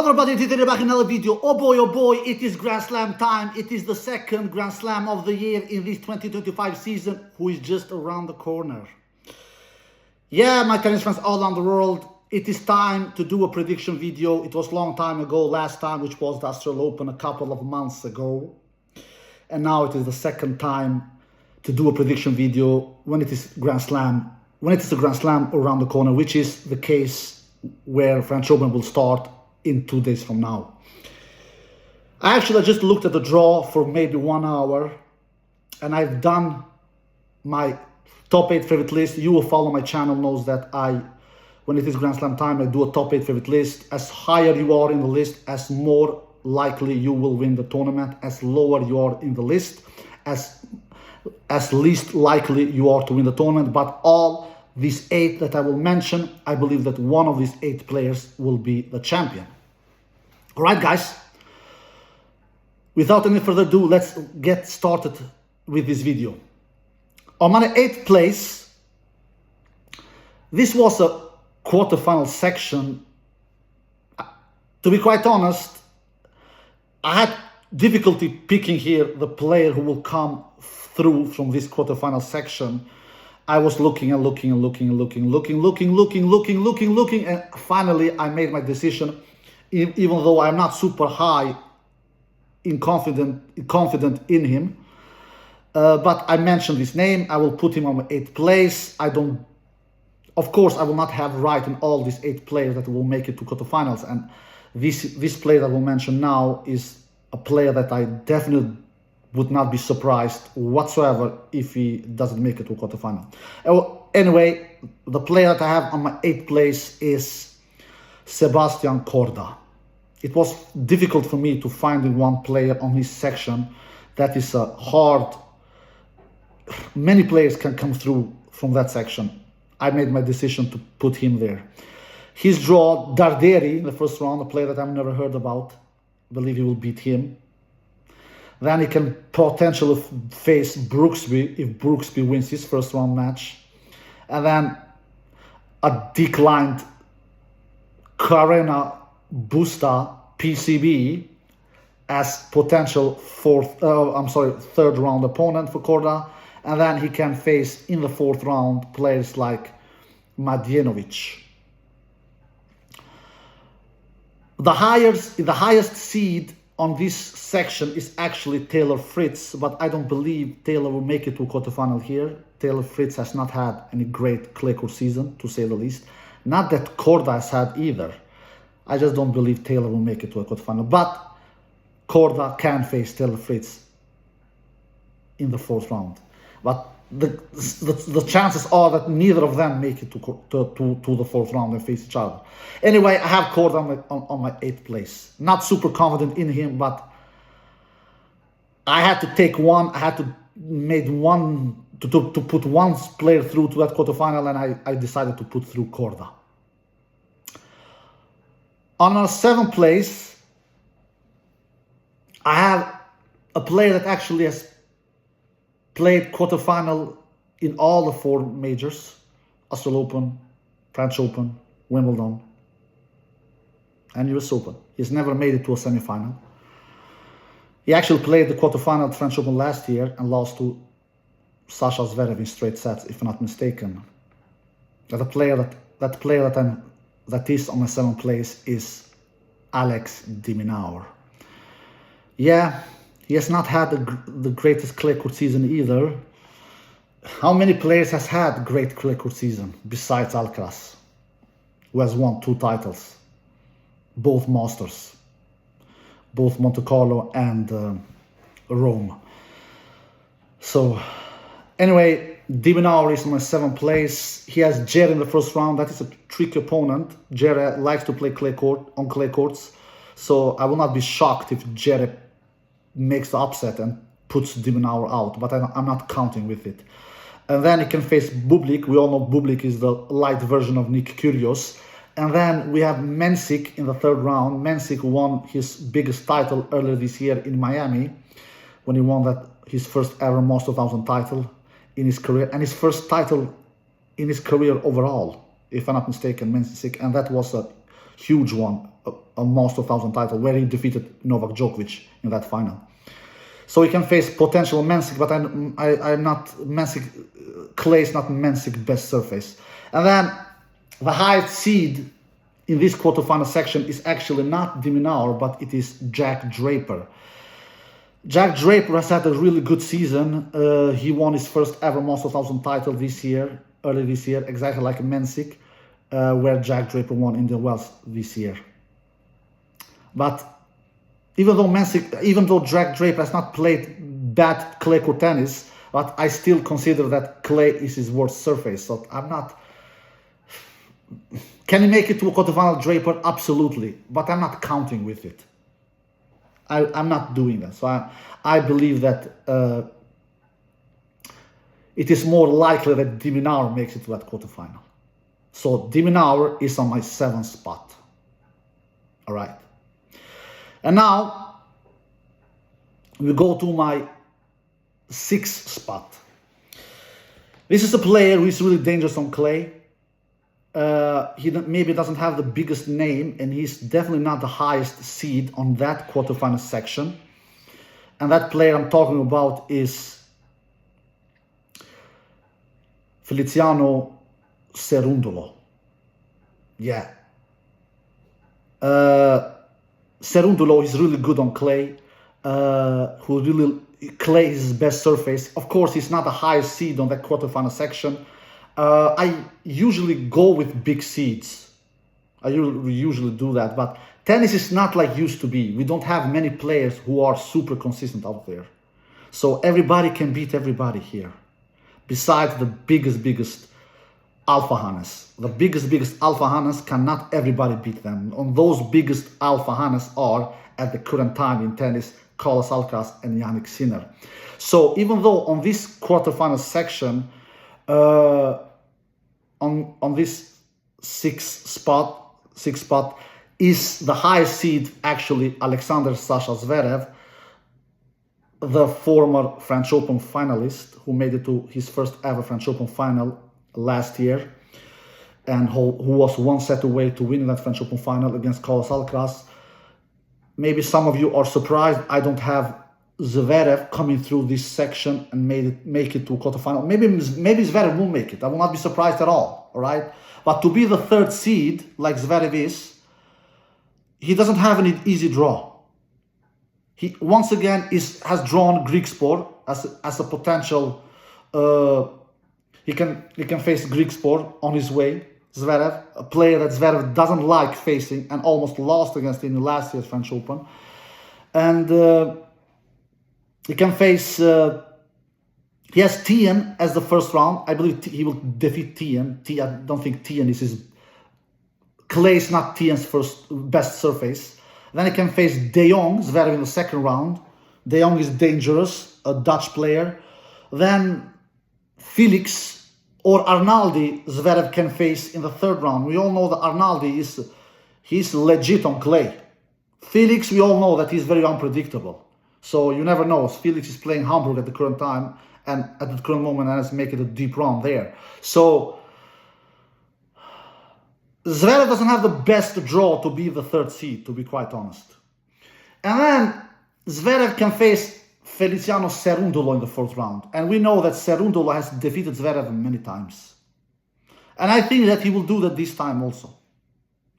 Hello everybody, today back in another video. Oh boy, it is Grand Slam time. It is the second Grand Slam of the year in this 2025 season, who is just around the corner. Yeah, my tennis fans all around the world, it is time to do a prediction video. It was a long time ago, last time, which was the Australian Open a couple of months ago. And now it is the second time to do a prediction video when it is Grand Slam, when it is a Grand Slam around the corner, which is the case where French Open will start in 2 days from now. I just looked at the draw for maybe 1 hour, and I've done my top 8 favorite list. You will follow my channel knows that when it is Grand Slam time, I do a top 8 favorite list. As higher you are in the list, as more likely you will win the tournament. As lower you are in the list, as least likely you are to win the tournament. But all these 8 that I will mention, I believe that one of these 8 players will be the champion. All right, guys. Without any further ado, let's get started with this video. On my 8th place, this was a quarterfinal section. To be quite honest, I had difficulty picking here the player who will come through from this quarterfinal section. I was looking and looking, and finally I made my decision. Even though I'm not super high confident in him, but I mentioned his name. I will put him on my 8th place. Of course, I will not have right in all these 8 players that will make it to quarterfinals. And this player that I will mention now is a player that I definitely would not be surprised whatsoever if he doesn't make it to quarterfinal. Anyway, the player that I have on my 8th place is Sebastian Korda. It was difficult for me to find one player on his section that is hard. Many players can come through from that section. I made my decision to put him there. His draw, Darderi, in the first round, a player that I've never heard about. I believe he will beat him. Then he can potentially face Brooksby if Brooksby wins his first round match. And then a declined Carrena Busta PCB as potential third round opponent for Korda. And then he can face in the 4th round players like Mladenovic. The highest seed on this section is actually Taylor Fritz, but I don't believe Taylor will make it to quarterfinal here. Taylor Fritz has not had any great clay court season, to say the least. Not that Korda has had either. I just don't believe Taylor will make it to a quarterfinal. But Korda can face Taylor Fritz in the 4th round. But the chances are that neither of them make it to the 4th round and face each other. Anyway, I have Korda on my 8th place. Not super confident in him, but I had to take one. I had to put one player through to that quarterfinal, and I decided to put through Korda. On our 7th place, I have a player that actually has played quarterfinal in all the 4 majors: Australian Open, French Open, Wimbledon, and US Open. He's never made it to a semi-final. He actually played the quarterfinal at French Open last year and lost to Sasha Zverev in straight sets, if I'm not mistaken. That is on my 7th place is Alex de Minaur. Yeah, he has not had the greatest clay court season either. How many players has had great clay court season besides Alcaraz, who has won 2 titles, both Masters, both Monte Carlo and Rome. So anyway, de Minaur is in my 7th place. He has Jerry in the first round. That is a tricky opponent. Jerry likes to play clay courts, so I will not be shocked if Jerry makes the upset and puts de Minaur out, but I'm not counting with it. And then he can face Bublik. We all know Bublik is the light version of Nick Kyrgios. And then we have Mensik in the 3rd round. Mensik won his biggest title earlier this year in Miami, when he won his first ever Masters 1000 title in his career, and his first title in his career overall, if I'm not mistaken, Mensik, and that was a huge one, a Master 1000 title, where he defeated Novak Djokovic in that final. So he can face potential Mensik, but I'm not Mensik. Clay is not Mensik best surface. And then the highest seed in this quarterfinal section is actually not Minaur, but it is Jack Draper. Jack Draper has had a really good season. He won his first ever Master 1000 title early this year, exactly like Mensik, where Jack Draper won in the Wells this year. But even though Jack Draper has not played bad clay court tennis, but I still consider that clay is his worst surface. So I'm not. Can he make it to a quarterfinal, Draper? Absolutely, but I'm not counting with it. I'm not doing that. So I believe that it is more likely that Minaur makes it to that quarterfinal. So Minaur is on my 7th spot. All right. And now we go to my 6th spot. This is a player who is really dangerous on clay. He maybe doesn't have the biggest name, and he's definitely not the highest seed on that quarterfinal section. And that player I'm talking about is Feliciano Cerundolo. Yeah. Cerundolo is really good on clay. Clay is his best surface. Of course, he's not the highest seed on that quarterfinal section. I usually go with big seeds. I usually do that, but tennis is not like used to be. We don't have many players who are super consistent out there. So everybody can beat everybody here. Besides the biggest alpha hannes. The biggest alpha hannes cannot everybody beat them. On those biggest alpha hannes are, at the current time in tennis, Carlos Alcaraz and Jannik Sinner. So even though on this quarterfinal section, on this sixth spot is the highest seed actually Alexander Sasha Zverev, the former French Open finalist who made it to his first ever French Open final last year, and who was one set away to win that French Open final against Carlos Alcaraz. Maybe some of you are surprised I don't have Zverev coming through this section and make it to a quarterfinal. Maybe Zverev will make it. I will not be surprised at all right? But to be the 3rd seed, like Zverev is, he doesn't have an easy draw. He, once again, has drawn Greek sport as a potential. He can face Greek sport on his way. Zverev, a player that Zverev doesn't like facing and almost lost against in last year's French Open. And he can face, he has Tien as the first round. I believe he will defeat Tien. I don't think Tien is his, clay is not Tien's best surface. Then he can face De Jong, Zverev in the 2nd round. De Jong is dangerous, a Dutch player. Then Felix or Arnaldi, Zverev can face in the 3rd round. We all know that Arnaldi he's legit on clay. Felix, we all know that he's very unpredictable. So you never know. Felix is playing Hamburg at the current time and at the current moment and has made it a deep round there. So Zverev doesn't have the best draw to be the 3rd seed, to be quite honest. And then Zverev can face Feliciano Cerundolo in the 4th round. And we know that Cerundolo has defeated Zverev many times. And I think that he will do that this time also.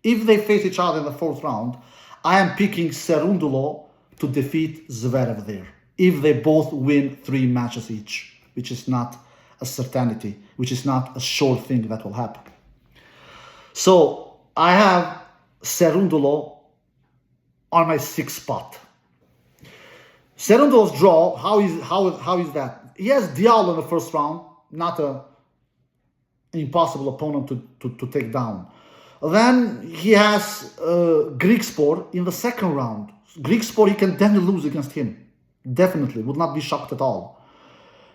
If they face each other in the 4th round, I am picking Cerundolo to defeat Zverev there. If they both win 3 matches each, which is not a certainty, which is not a sure thing that will happen. So I have Cerundolo on my 6th spot. Cerundolo's draw, how is that? He has Diallo in the 1st round, not an impossible opponent to take down. Then he has Greek sport in the 2nd round. Greek sport, he can then lose against him. Definitely, would not be shocked at all.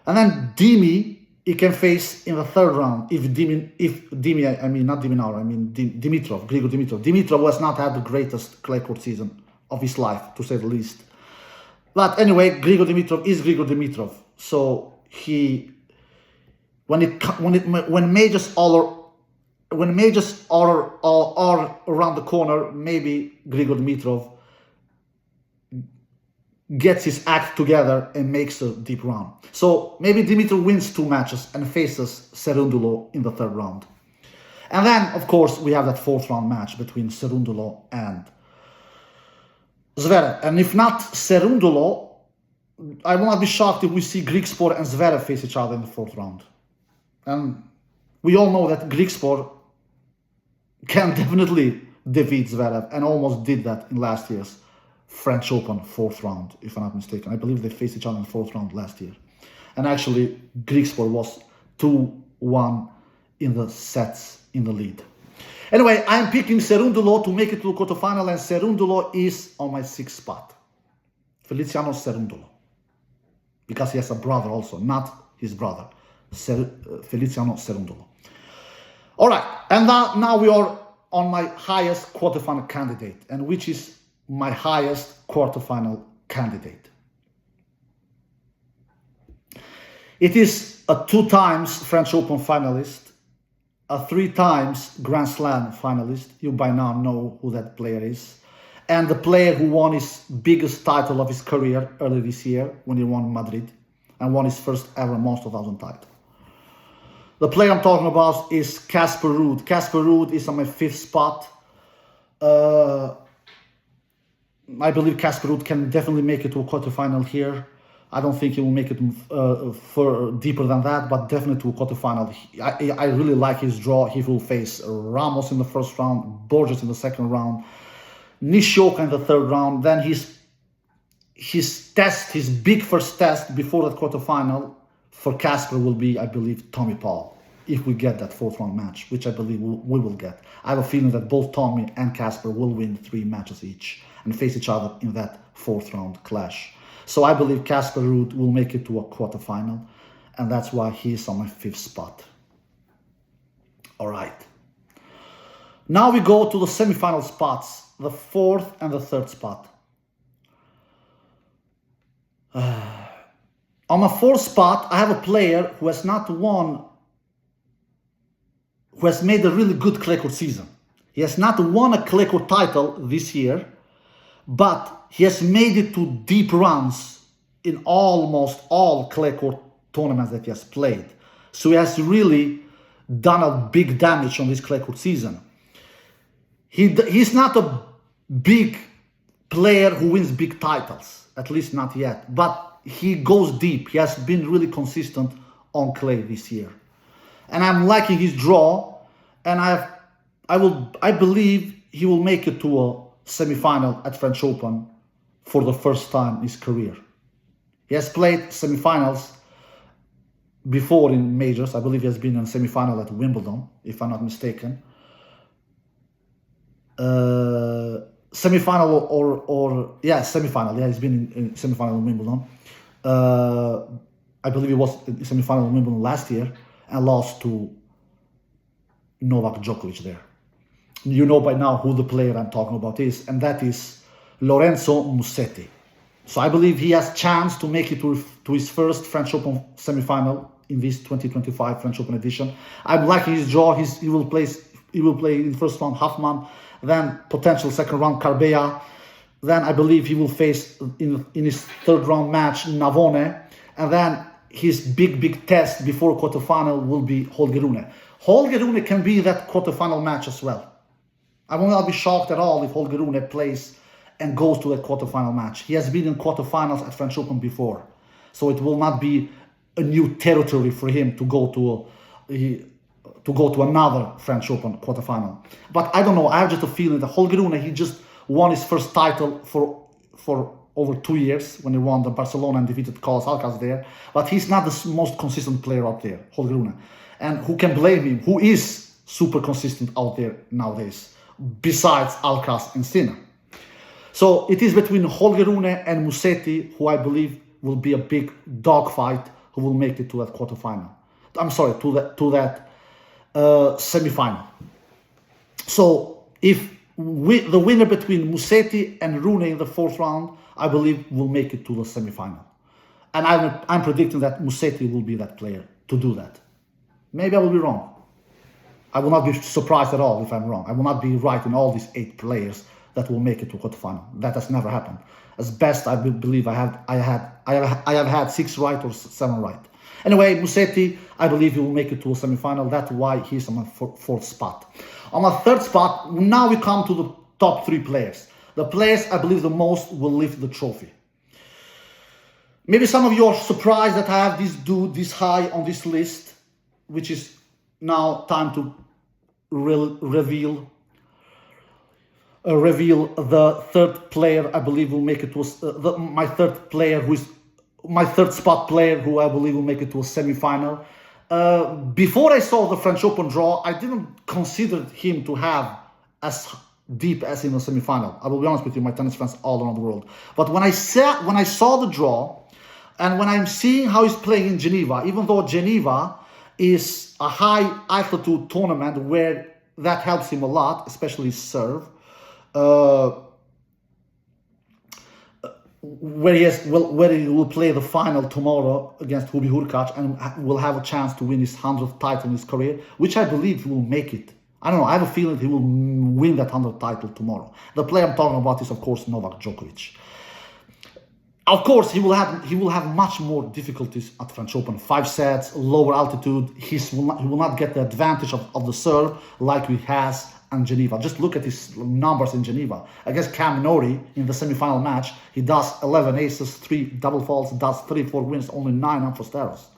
And then Dimi, he can face in the 3rd round. Dimitrov, Grigor Dimitrov. Dimitrov has not had the greatest clay court season of his life, to say the least. But anyway, Grigor Dimitrov is Grigor Dimitrov. So when majors when majors are around the corner, maybe Grigor Dimitrov gets his act together and makes a deep run. So maybe Dimitrov wins 2 matches and faces Cerundolo in the 3rd round. And then, of course, we have that 4th round match between Cerundolo and Zverev. And if not Cerundolo, I will not be shocked if we see Grigspor and Zverev face each other in the 4th round. And we all know that Grigspor can definitely defeat Zverev and almost did that in last year's French Open 4th round, if I'm not mistaken. I believe they faced each other in the 4th round last year. And actually, Grigspor was 2-1 in the sets in the lead. Anyway, I'm picking Cerundolo to make it to the quarterfinal, and Cerundolo is on my 6th spot. Feliciano Cerundolo. Because he has a brother also, not his brother. Feliciano Cerundolo. All right, and now we are on my highest quarterfinal candidate, and which is my highest quarterfinal candidate. It is a 2 times French Open finalist, a 3 times Grand Slam finalist. You by now know who that player is. And the player who won his biggest title of his career earlier this year when he won Madrid and won his first ever Monster 1000 title. The player I'm talking about is Casper Ruud. Casper Ruud is on my 5th spot. I believe Casper Ruud can definitely make it to a quarterfinal here. I don't think he will make it deeper than that, but definitely to a quarterfinal. I really like his draw. He will face Ramos in the 1st round, Borges in the 2nd round, Nishioka in the 3rd round. Then his big first test before that quarterfinal for Casper will be, I believe, Tommy Paul. If we get that 4th round match, which I believe we will get. I have a feeling that both Tommy and Casper will win 3 matches each and face each other in that 4th round clash. So I believe Casper Ruud will make it to a quarterfinal, and that's why he is on my 5th spot. All right. Now we go to the semifinal spots, the 4th and the 3rd spot. On my 4th spot, I have a player who has not won, who has made a really good clay court season. He has not won a clay court title this year, but he has made it to deep runs in almost all clay court tournaments that he has played. So he has really done a big damage on this clay court season. He's not a big player who wins big titles, at least not yet, but he goes deep. He has been really consistent on clay this year. And I'm liking his draw, and I believe he will make it to a semi-final at French Open for the first time in his career. He has played semi-finals before in majors. I believe he has been in a semi-final at Wimbledon, if I'm not mistaken. Semi-final semi-final. Yeah, he's been in semi-final in Wimbledon. I believe he was in semi-final in Wimbledon last year and lost to Novak Djokovic there. You know by now who the player I'm talking about is, and that is Lorenzo Musetti. So I believe he has chance to make it to his first French Open semi-final in this 2025 French Open edition. I'm liking his draw. He will play in first round Huffman, then potential 2nd round Carbea. Then I believe he will face in his 3rd round match Navone, and then his big test before quarterfinal will be Holger Rune. Holger Rune can be that quarterfinal match as well. I will not be shocked at all if Holger Rune plays and goes to that quarterfinal match. He has been in quarterfinals at French Open before, so it will not be a new territory for him to go to another French Open quarterfinal. But I don't know. I have just a feeling that Holger Rune, he just won his first title for over 2 years when he won the Barcelona and defeated Carlos Alcaraz there. But he's not the most consistent player out there, Holger Rune. And who can blame him? Who is super consistent out there nowadays, besides Alcaraz and Sinner? So it is between Holger Rune and Musetti, who I believe will be a big dogfight, who will make it to that quarterfinal. I'm sorry, to that semi-final. So if the winner between Musetti and Rune in the 4th round, I believe will make it to the semi-final. And I'm predicting that Musetti will be that player to do that. Maybe I will be wrong. I will not be surprised at all if I'm wrong. I will not be right in all these 8 players that will make it to quarterfinal. That has never happened. As best I believe I have had 6 right or 7 right. Anyway, Musetti, I believe he will make it to a semi-final. That's why he's on my 4th spot. On my 3rd spot, now we come to the top 3 players. The players I believe the most will lift the trophy. Maybe some of you are surprised that I have this dude this high on this list, which is now time to reveal the 3rd player I believe will make it to my 3rd player, who is my 3rd spot player, who I believe will make it to a semi-final. Before I saw the French Open draw, I didn't consider him to have as deep as in the semi-final. I will be honest with you, my tennis fans all around the world. But when I saw the draw, and when I'm seeing how he's playing in Geneva, even though Geneva is a high altitude tournament where that helps him a lot, especially his serve, where he will play the final tomorrow against Hubert Hurkacz and will have a chance to win his 100th title in his career, which I believe he will make it. I don't know, I have a feeling he will win that 100th title tomorrow. The player I'm talking about is, of course, Novak Djokovic. Of course, he will have much more difficulties at French Open. 5 sets, lower altitude. He will not get the advantage of the serve like he has in Geneva. Just look at his numbers in Geneva. Against Minaur in the semi-final match, he does 11 aces, 3 double faults, does 34 wins, only 9 unforced errors.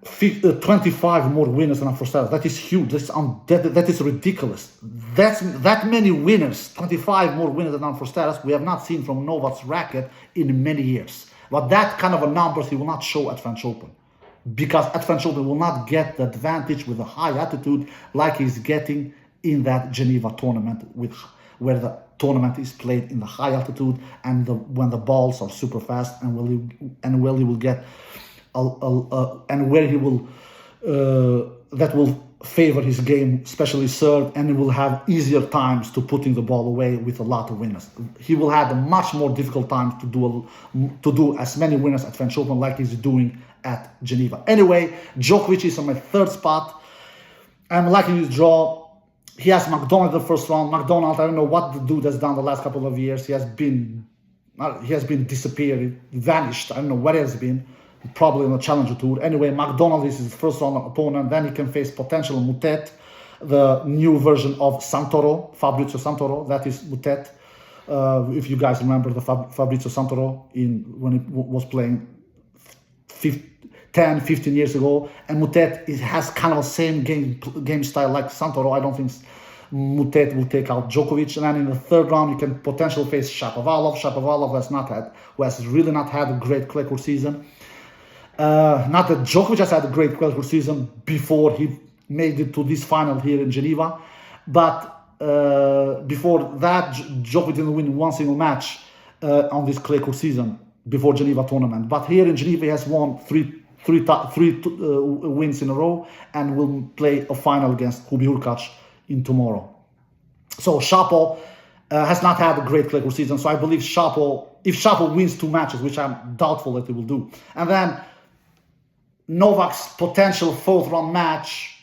25 more winners than unforced errors. That is huge. That is ridiculous. That many winners, 25 more winners than unforced errors, we have not seen from Novak's racket in many years. But that kind of a numbers he will not show at French Open, because at French Open he will not get the advantage with a high attitude like he's getting in that Geneva tournament, where the tournament is played in the high altitude and when the balls are super fast, and where he will get and where he will that will favor his game, especially serve, and he will have easier times to putting the ball away with a lot of winners. He will have a much more difficult time to do as many winners at French Open like he's doing at Geneva. Anyway, Djokovic is on my 3rd spot. I'm liking his draw. He has McDonald in the 1st round. McDonald, I don't know what the dude has done the last couple of years. He has been disappeared, vanished. I don't know where he has been. Probably on the Challenger Tour. Anyway, McDonald is his 1st round opponent. Then he can face potential Mutet, the new version of Santoro, Fabrizio Santoro. That is Mutet. If you guys remember the Fabrizio Santoro when he was playing 10, 15 years ago. And Mutet has kind of the same game style like Santoro. I don't think Mutet will take out Djokovic. And then in the 3rd round, you can potentially face Shapovalov. Shapovalov who has really not had a great clay court season. Not that Djokovic has had a great clay court season before he made it to this final here in Geneva, but before that, Djokovic didn't win one single match on this clay court season before Geneva tournament. But here in Geneva, he has won three wins in a row and will play a final against Hubert Hurkacz in tomorrow. So Shapo has not had a great clay court season, so I believe if Shapo wins 2 matches, which I'm doubtful that he will do, and then Novak's potential 4th round match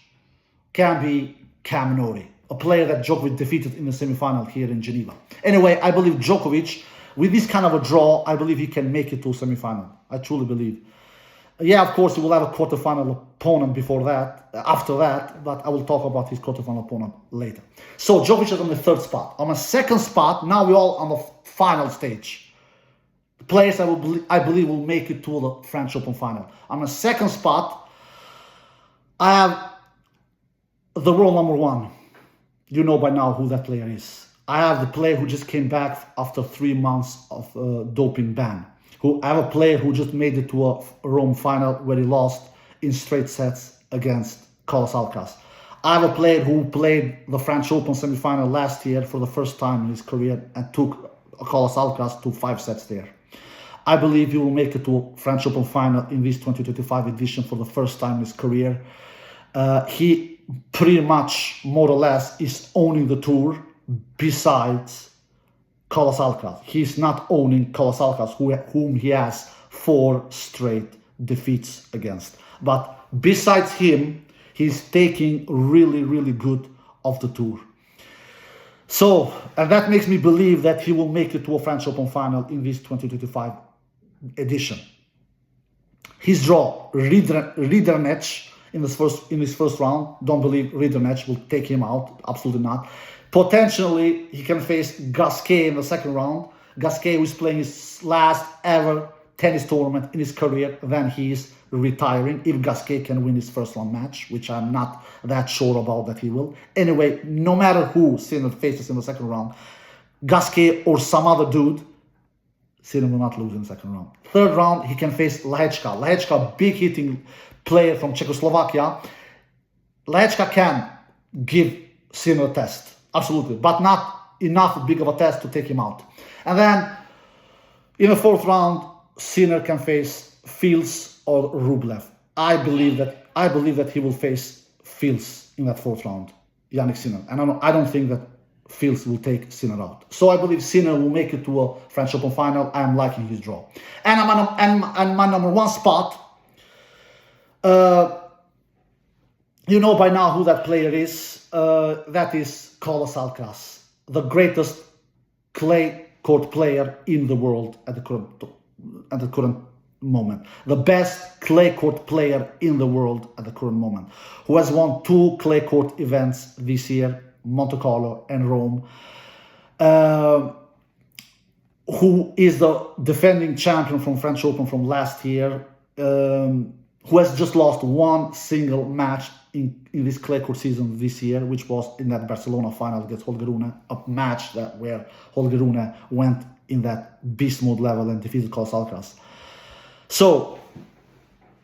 can be Minaur, a player that Djokovic defeated in the semi-final here in Geneva. Anyway, I believe Djokovic, with this kind of a draw, I believe he can make it to a semi-final. I truly believe. Yeah, of course, he will have a quarterfinal opponent after that, but I will talk about his quarterfinal opponent later. So Djokovic is on the 3rd spot. On my 2nd spot, now we're all on the final stage. Players I believe will make it to the French Open final. On the 2nd spot, I have the world number 1. You know by now who that player is. I have the player who just came back after 3 months of doping ban. I have a player who just made it to a Rome final where he lost in straight sets against Carlos Alcaraz. I have a player who played the French Open semi-final last year for the first time in his career and took Carlos Alcaraz to 5 sets there. I believe he will make it to a French Open final in this 2025 edition for the first time in his career. He pretty much, more or less, is owning the tour besides Carlos Alcaraz. He's not owning Carlos Alcaraz, whom he has 4 straight defeats against. But besides him, he's taking really, really good of the tour. So, and that makes me believe that he will make it to a French Open final in this 2025 edition. His draw, Ridernech in his first round. Don't believe Ridernech will take him out. Absolutely not. Potentially, he can face Gasquet in the second round. Gasquet, who is playing his last ever tennis tournament in his career, then he is retiring. If Gasquet can win his first round match, which I'm not that sure about that he will. Anyway, no matter who Sinner faces in the second round, Gasquet or some other dude, Sinner will not lose in the second round. Third round, he can face Lehečka. Lehečka, big hitting player from Czechoslovakia. Lehečka can give Sinner a test, absolutely, but not enough big of a test to take him out. And then in the fourth round, Sinner can face Fields or Rublev. I believe that he will face Fields in that fourth round, Jannik Sinner. And I don't think that Fields will take Sinner out. So I believe Sinner will make it to a French Open final. I am liking his draw. And my number one spot, you know by now who that player is. That is Carlos Alcaraz, the greatest clay court player in the world at the current moment. The best clay court player in the world at the current moment, who has won 2 clay court events this year, Monte Carlo and Rome, who is the defending champion from French Open from last year, who has just lost one single match in this clay court season this year, which was in that Barcelona final against Holger Rune, a match where Holger Rune went in that beast mode level and defeated Carlos Alcaraz. So,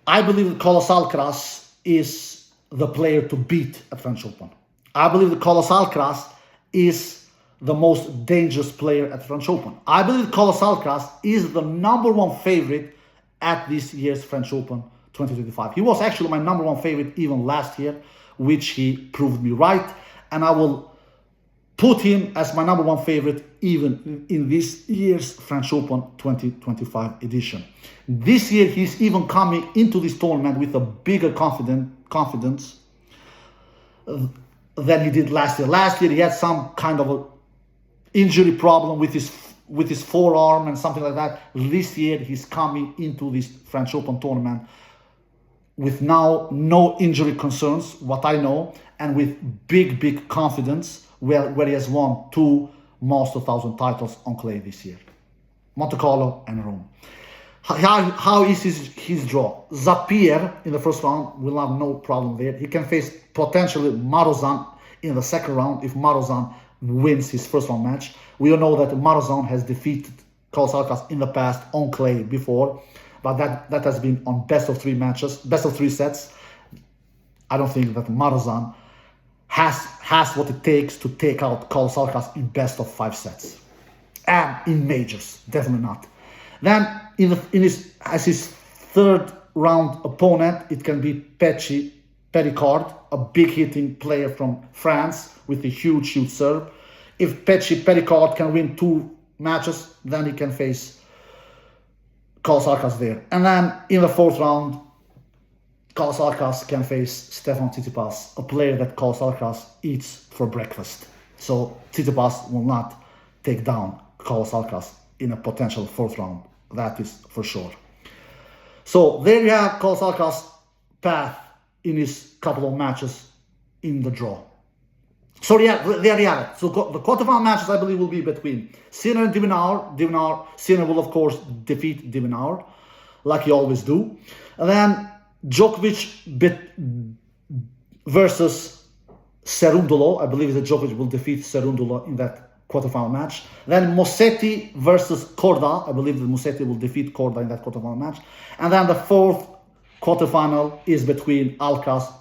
I believe that Carlos Alcaraz is the player to beat at French Open. I believe that Carlos Alcaraz is the most dangerous player at French Open. I believe that Carlos Alcaraz is the number one favorite at this year's French Open 2025. He was actually my number one favorite even last year, which he proved me right. And I will put him as my number one favorite even in this year's French Open 2025 edition. This year, he's even coming into this tournament with a bigger confidence than he did last year. Last year, he had some kind of a injury problem with his forearm and something like that. This year, he's coming into this French Open tournament with now no injury concerns, what I know, and with big confidence, where he has won 2 Master 1000 titles on clay this year, Monte Carlo and Rome. How is his draw? Zapier in the first round will have no problem there. He can face potentially Marozsan in the second round if Marozsan wins his first round match. We all know that Marozsan has defeated Carlos Alcaraz in the past on clay before, but that has been on best of 3 matches, best of 3 sets. I don't think that Marozsan has what it takes to take out Carlos Alcaraz in best of 5 sets. And in majors, definitely not. Then as his third round opponent, it can be Péricard, a big hitting player from France with a huge serve. If Péricard can win 2 matches, then he can face Carlos Alcaraz there. And then in the fourth round, Carlos Alcaraz can face Stefan Tsitsipas, a player that Carlos Alcaraz eats for breakfast. So Tsitsipas will not take down Carlos Alcaraz in a potential fourth round. That is for sure. So there you have Carlos Alcaraz's path in his couple of matches in the draw. So yeah, there you have it. So the quarterfinal matches, I believe, will be between Sinner and de Minaur. Sinner will, of course, defeat de Minaur, like he always do. And then Djokovic versus Cerundolo. I believe that Djokovic will defeat Cerundolo in that quarterfinal match. Then Musetti versus Korda. I believe that Musetti will defeat Korda in that quarterfinal match. And then the fourth quarterfinal is between Alcaraz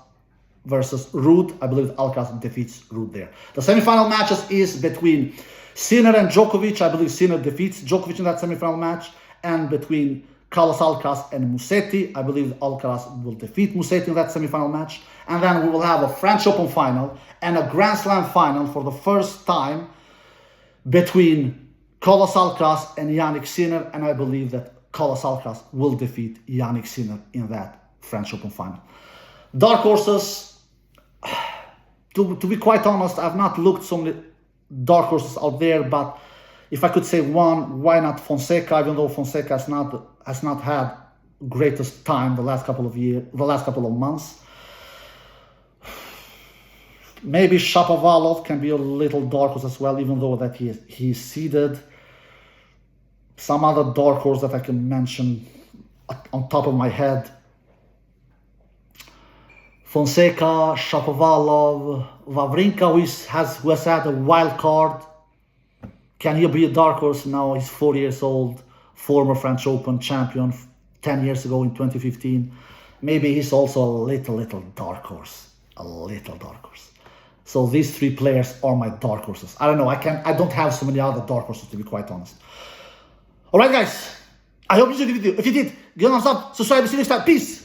versus Ruud. I believe Alcaraz defeats Ruud there. The semifinal matches is between Sinner and Djokovic. I believe Sinner defeats Djokovic in that semifinal match. And between Carlos Alcaraz and Musetti, I believe Alcaraz will defeat Musetti in that semifinal match. And then we will have a French Open final and a Grand Slam final for the first time between Carlos Alcaraz and Jannik Sinner, and I believe that Carlos Alcaraz will defeat Jannik Sinner in that French Open final. Dark horses, to be quite honest, I've not looked so many dark horses out there, but if I could say one, why not Fonseca? Even though Fonseca has not had greatest time the last couple of months. Maybe Shapovalov can be a little dark horse as well, even though that he's seeded. Some other dark horse that I can mention on top of my head: Fonseca, Shapovalov, Wawrinka, who has had a wild card. Can he be a dark horse now? He's 40 years old, former French Open champion 10 years ago in 2015. Maybe he's also a little dark horse. A little dark horse. So these three players are my dark horses. I don't know. I don't have so many other dark horses, to be quite honest. All right, guys. I hope you enjoyed the video. If you did, give a thumbs up, subscribe, and see you next time. Peace.